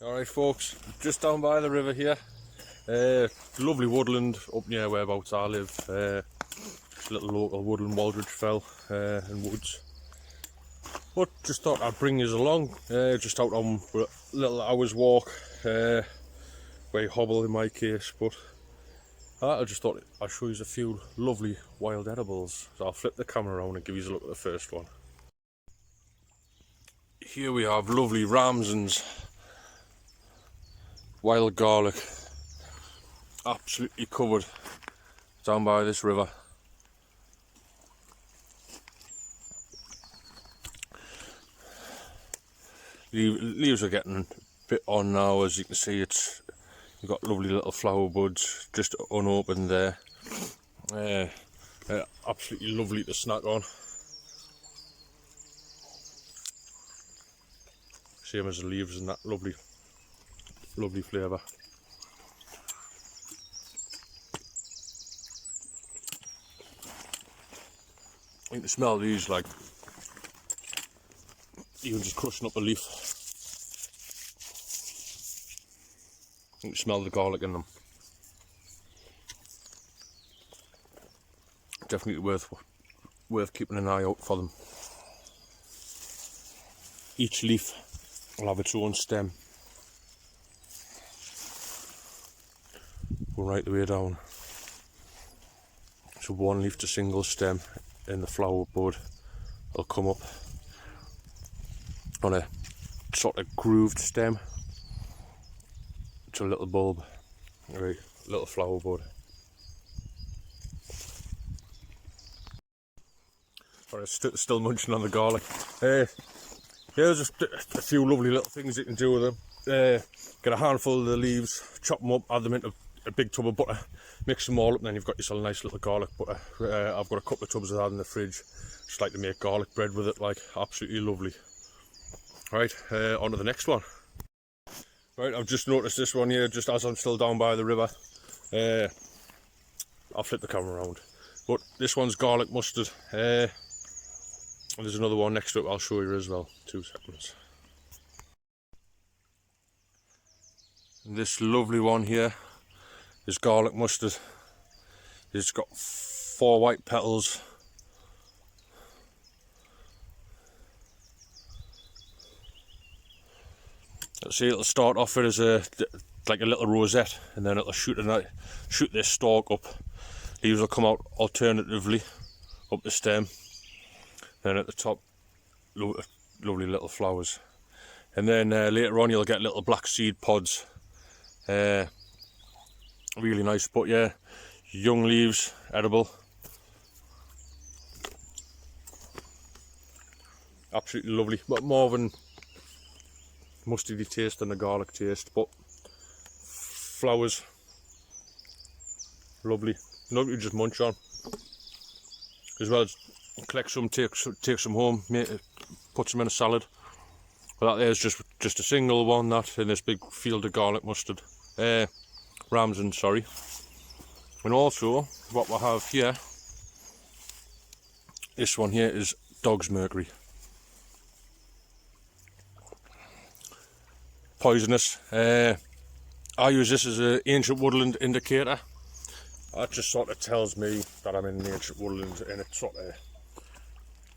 Alright folks, just down by the river here, lovely woodland up near whereabouts I live, just a little local woodland, waldridge fell and woods. But just thought I'd bring you along, just out on a little hour's walk, way hobble in my case, but I just thought I'd show you a few lovely wild edibles. So I'll flip the camera around and give you a look at the first one. Here we have lovely ramsons. Wild garlic, absolutely covered down by this river. Leaves are getting a bit on now, as you can see. You've got lovely little flower buds just unopened there. Absolutely lovely to snack on. Same as the leaves and that lovely flavour. I think the smell of these, like even just crushing up a leaf, I think you smell the garlic in them. Definitely worth keeping an eye out for them. Each leaf will have its own stem. Go right the way down. So one leaf to single stem in the flower bud will come up on a sort of grooved stem to a little bulb, right, little flower bud. Alright, still munching on the garlic. Here's just a few lovely little things you can do with them. Get a handful of the leaves, chop them up, add them into a big tub of butter, mix them all up, and then you've got yourself a nice little garlic butter. I've got a couple of tubs of that in the fridge. Just like to make garlic bread with it, like, absolutely lovely. Right, on to the next one. Right, I've just noticed this one here, just as I'm still down by the river. I'll flip the camera around. But this one's garlic mustard. And there's another one next to it I'll show you as well. 2 seconds. And this lovely one here is garlic mustard. It's got 4 white petals. See, it'll start off as like a little rosette, and then it'll shoot this stalk up. Leaves will come out alternatively up the stem. Then at the top, lovely little flowers. And then later on you'll get little black seed pods. Really nice, but yeah, young leaves, edible. Absolutely lovely, but more of an mustardy taste than a garlic taste, but flowers, lovely to just munch on. As well as collect some, take some home, put some in a salad. But that there's just a single one, that in this big field of garlic mustard. Ramsons, sorry. And also, what we have here, this one here is dog's mercury. Poisonous. I use this as an ancient woodland indicator. That just sort of tells me that I'm in an ancient woodland, and it sort of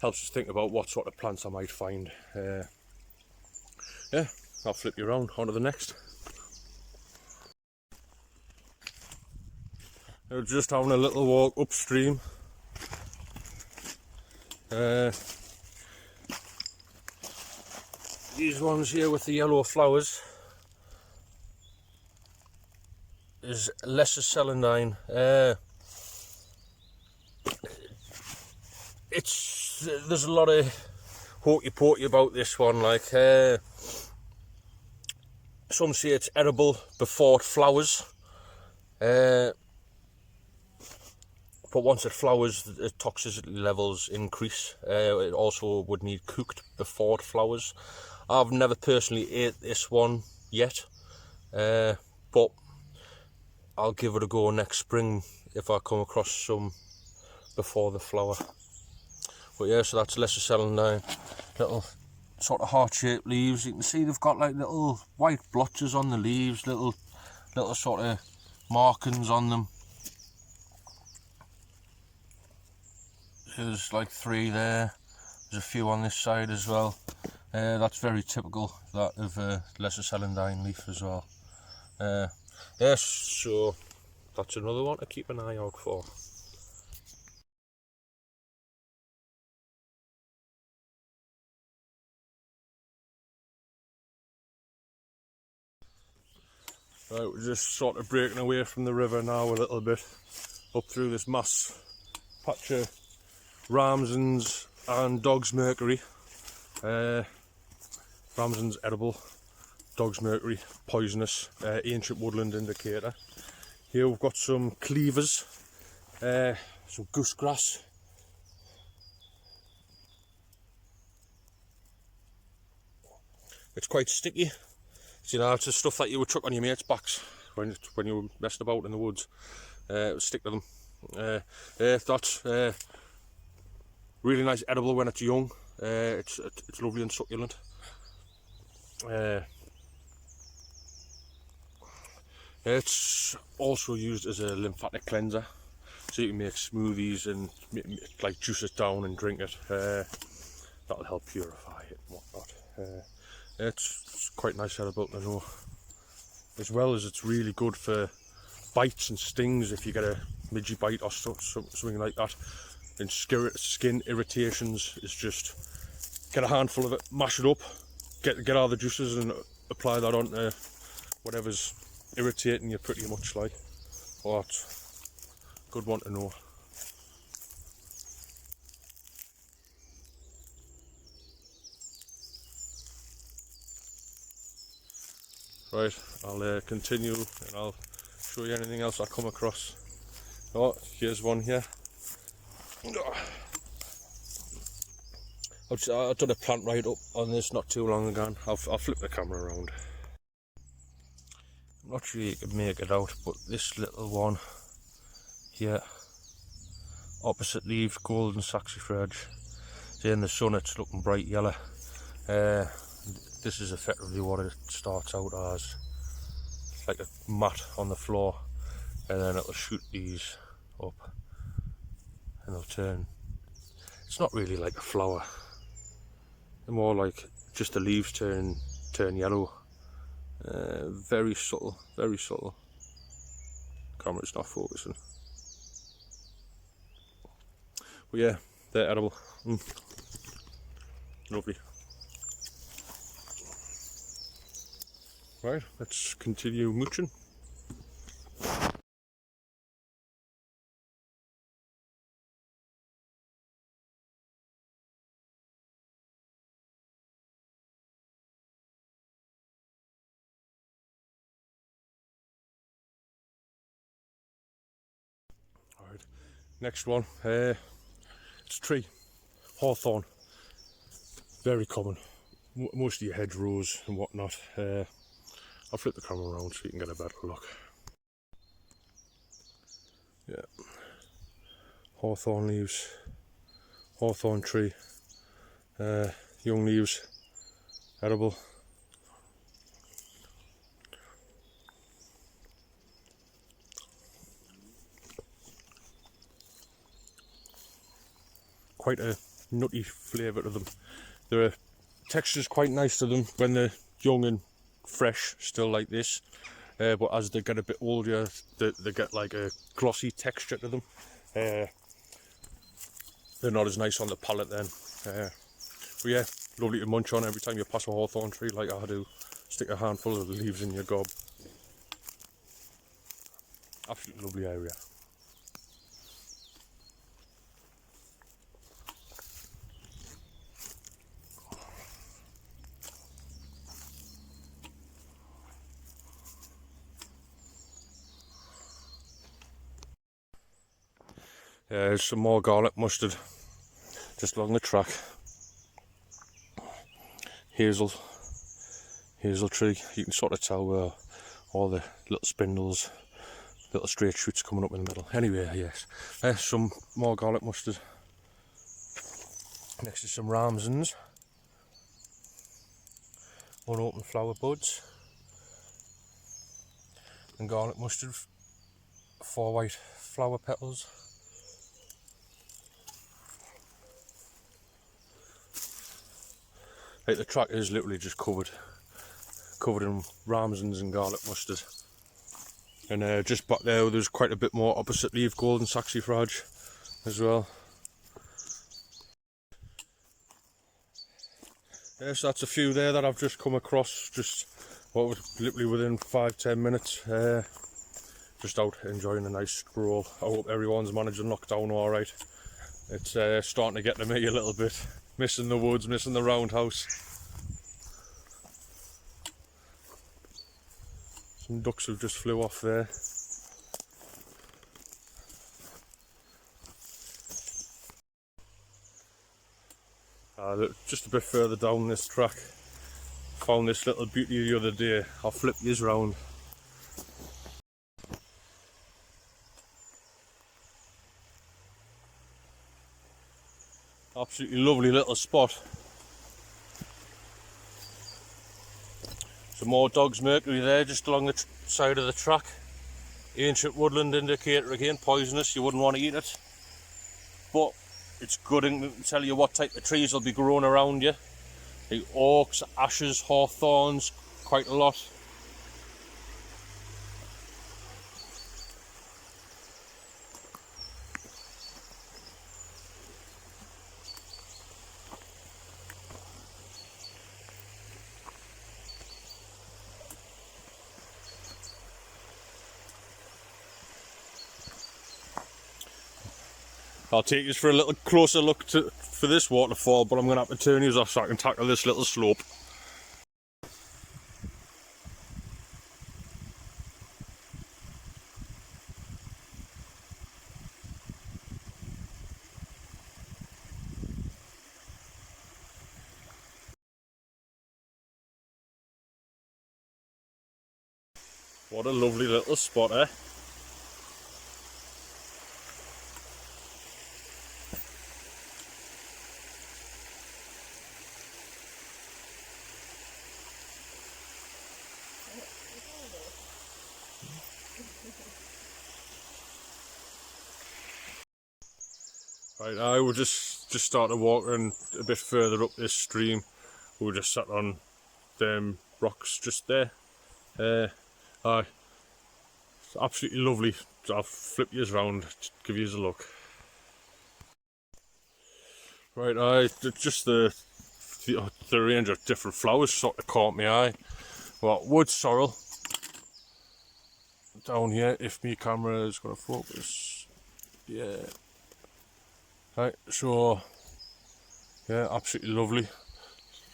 helps us think about what sort of plants I might find. Yeah, I'll flip you around onto the next. We're just having a little walk upstream. These ones here with the yellow flowers is lesser celandine. There's a lot of hokey pokey about this one. Like some say it's edible before it flowers. But once it flowers, the toxicity levels increase. It also would need cooked before it flowers. I've never personally ate this one yet, but I'll give it a go next spring if I come across some before the flower. But yeah, so that's lesser celandine, little sort of heart-shaped leaves. You can see they've got like little white blotches on the leaves, little sort of markings on them. There's like 3 there. There's a few on this side as well. That's very typical, that of lesser celandine leaf as well. Yes, so that's another one to keep an eye out for. Right, we're just sort of breaking away from the river now a little bit, up through this mass patch of ramsons and dog's mercury. Ramsons edible, dog's mercury poisonous, ancient woodland indicator. Here we've got some cleavers, some goosegrass. It's quite sticky. You know, it's the stuff that you would chuck on your mates' backs when you were messing about in the woods. It would stick to them. That's really nice edible when it's young. It's lovely and succulent. It's also used as a lymphatic cleanser, so you can make smoothies and like juice it down and drink it. That'll help purify it and whatnot. It's quite nice edible to know, as well as it's really good for bites and stings. If you get a midgy bite or something like that, and skin irritations, is just get a handful of it, mash it up, get all the juices and apply that onto whatever's irritating you pretty much like. Oh, it's a good one to know. Right, I'll continue and I'll show you anything else I come across. Oh, here's one here. I've done a plant right up on this not too long ago. I'll flip the camera around. I'm not sure you can make it out, but this little one here, opposite leaves, golden saxifrage. See, in the sun it's looking bright yellow. This is effectively what it starts out as, like a mat on the floor, and then it'll shoot these up and they'll turn. It's not really like a flower, they're more like just the leaves turn yellow. Very subtle, very subtle. Camera's not focusing. But yeah, they're edible. Lovely. Right, let's continue mooching. Alright, next one, it's a tree, Hawthorn. Very common, most of your hedgerows and whatnot. I'll flip the camera around so you can get a better look. Yeah, Hawthorn leaves, Hawthorn tree, young leaves, edible. Quite a nutty flavour to them. The texture's quite nice to them when they're young and fresh, still like this, but as they get a bit older they get like a glossy texture to them. They're not as nice on the palate then. But yeah, lovely to munch on every time you pass a hawthorn tree like I do. Stick a handful of the leaves in your gob. Absolutely lovely area. There's some more garlic mustard just along the track. Hazel tree. You can sort of tell where all the little spindles, little straight shoots coming up in the middle. Anyway, yes, there's some more garlic mustard next to some ramsons. unopened flower buds, and garlic mustard, 4 white flower petals. Like, the track is literally just covered in ramsons and garlic mustard. And just back there, there's quite a bit more opposite leaf gold and saxifrage as well. Yes, that's a few there that I've just come across, just what was literally within 5-10 minutes. Just out enjoying a nice stroll. I hope everyone's managing lockdown alright. It's starting to get to me a little bit. Missing the woods, missing the roundhouse. Some ducks have just flew off there. Look, just a bit further down this track, found this little beauty the other day. I'll flip these round. Absolutely lovely little spot. Some more Dog's Mercury there, just along the side of the track. Ancient woodland indicator again, poisonous, you wouldn't want to eat it. But it's good and can tell you what type of trees will be growing around you. The oaks, ashes, hawthorns, quite a lot. I'll take you for a little closer look for this waterfall, but I'm going to have to turn you off so I can tackle this little slope. What a lovely little spot, eh? Right, I will just started walking a bit further up this stream. We just sat on them rocks just there. It's absolutely lovely. I'll flip you around, give you a look. Right, just the range of different flowers sort of caught my eye. Well, wood sorrel down here, if my camera is going to focus. Yeah. Right, so yeah, absolutely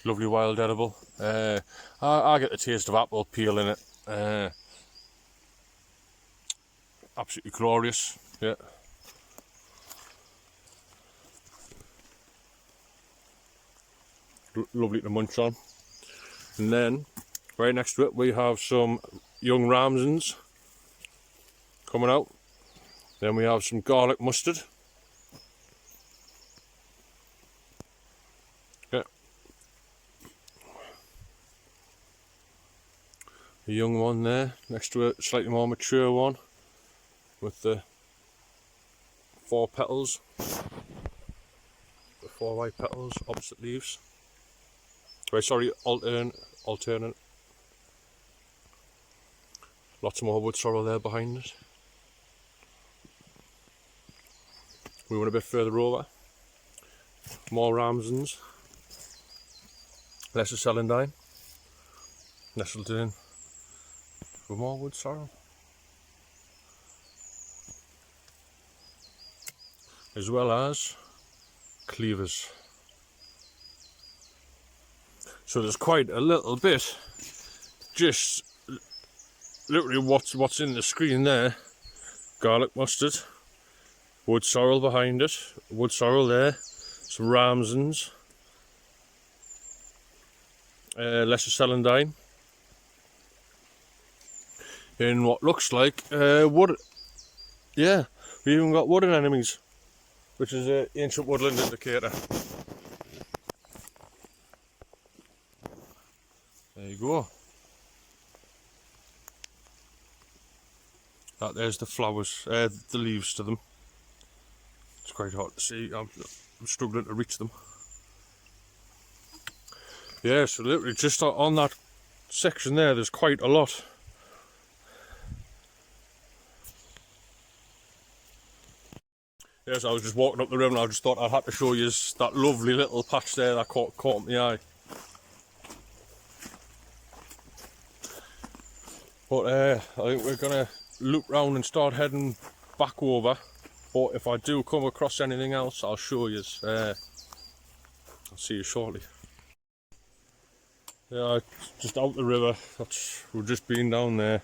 lovely wild edible. I get the taste of apple peel in it. Absolutely glorious, yeah. Lovely to munch on. And then right next to it we have some young ramsons coming out. Then we have some garlic mustard. A young one there, next to a slightly more mature one with the 4 petals, the 4 white petals, opposite leaves. Right, sorry, alternate. Lots more wood sorrel there behind it. We went a bit further over. More ramsons, less of celandine, nestled in. More wood sorrel, as well as cleavers. So there's quite a little bit. Just literally what's in the screen there. Garlic mustard, wood sorrel behind it, wood sorrel there, some ramsons, lesser celandine. In what looks like wood. Yeah, we even got wood anemones, which is an ancient woodland indicator. There go. There's the flowers, the leaves to them. It's quite hard to see. I'm struggling to reach them. Yeah, so literally just on that section there's quite a lot. Yes, I was just walking up the river and I just thought I'd have to show you that lovely little patch there that caught my eye. But I think we're going to loop round and start heading back over. But if I do come across anything else, I'll show you. I'll see you shortly. Yeah, just out the river. We've just been down there.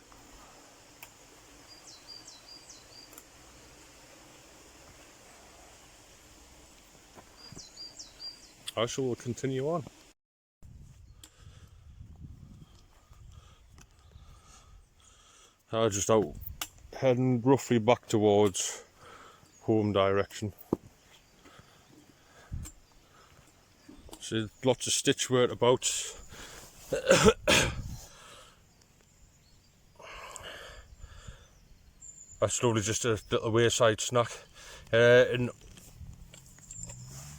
I shall continue on. Just out heading roughly back towards home direction. See lots of stitchwort about. That's lovely, just a little wayside snack. An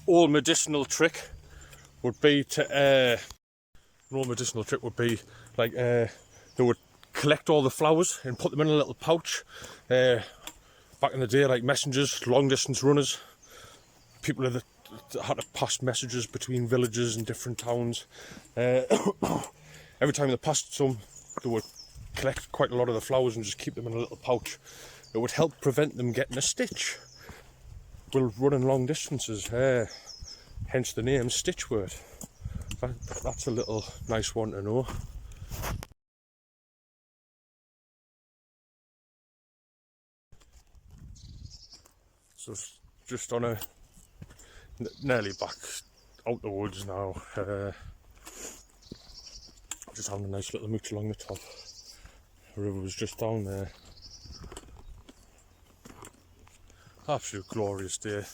old medicinal trick would be like they would collect all the flowers and put them in a little pouch. Back in the day, like messengers, long distance runners, people that had to pass messages between villages and different towns. Every time they passed some, they would collect quite a lot of the flowers and just keep them in a little pouch. It would help prevent them getting a stitch while running long distances. Hence the name Stitchwort. That's a little nice one to know. So just on a nearly back out the woods now. Just having a nice little mooch along the top. The river was just down there. Absolute glorious day.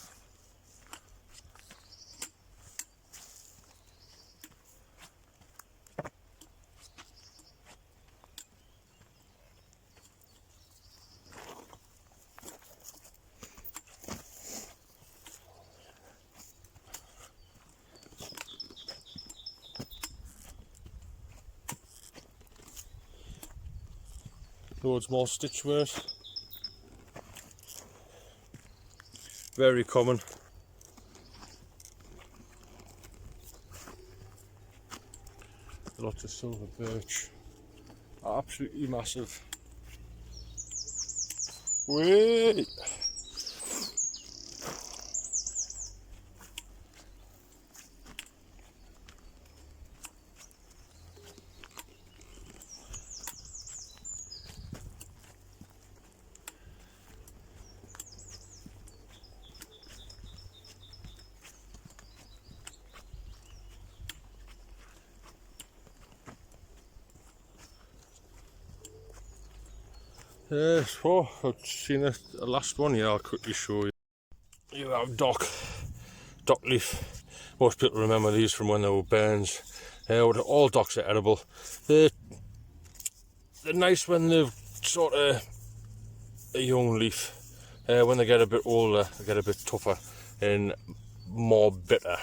Loads more stitchwort. Very common. Lots of silver birch. Absolutely massive. Wait! Oh, I've seen the last one here. I'll quickly show you. You have dock leaf. Most people remember these from when they were burns. All docks are edible. They're nice when they're sort of a young leaf. When they get a bit older, they get a bit tougher and more bitter.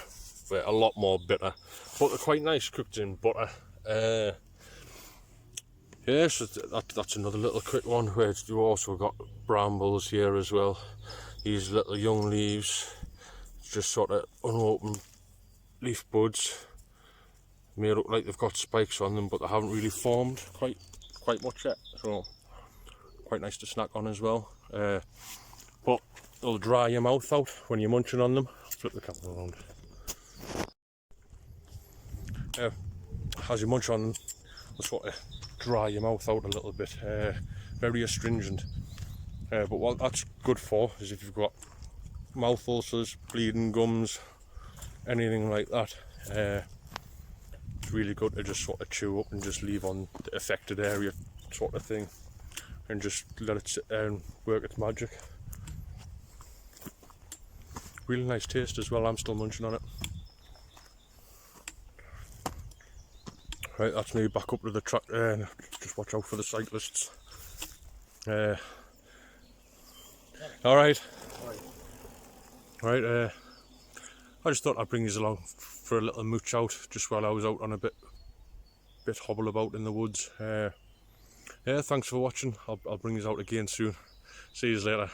A lot more bitter. But they're quite nice cooked in butter. Yeah, so that's another little quick one. Where you also got brambles here as well. These little young leaves, just sort of unopened leaf buds. May look like they've got spikes on them, but they haven't really formed quite much yet. So quite nice to snack on as well. But they'll dry your mouth out when you're munching on them. Flip the camera around. As you munch on them, they'll sort of dry your mouth out a little bit. Very astringent. But what that's good for is if you've got mouth ulcers, bleeding gums, anything like that. It's really good to just sort of chew up and just leave on the affected area, sort of thing, and just let it sit there and work its magic. Really nice taste as well. I'm still munching on it. Right, that's me back up to the track there, and just watch out for the cyclists. Alright. Right, I just thought I'd bring you along for a little mooch out just while I was out on a bit hobble about in the woods. Yeah, thanks for watching. I'll bring you out again soon. See you later.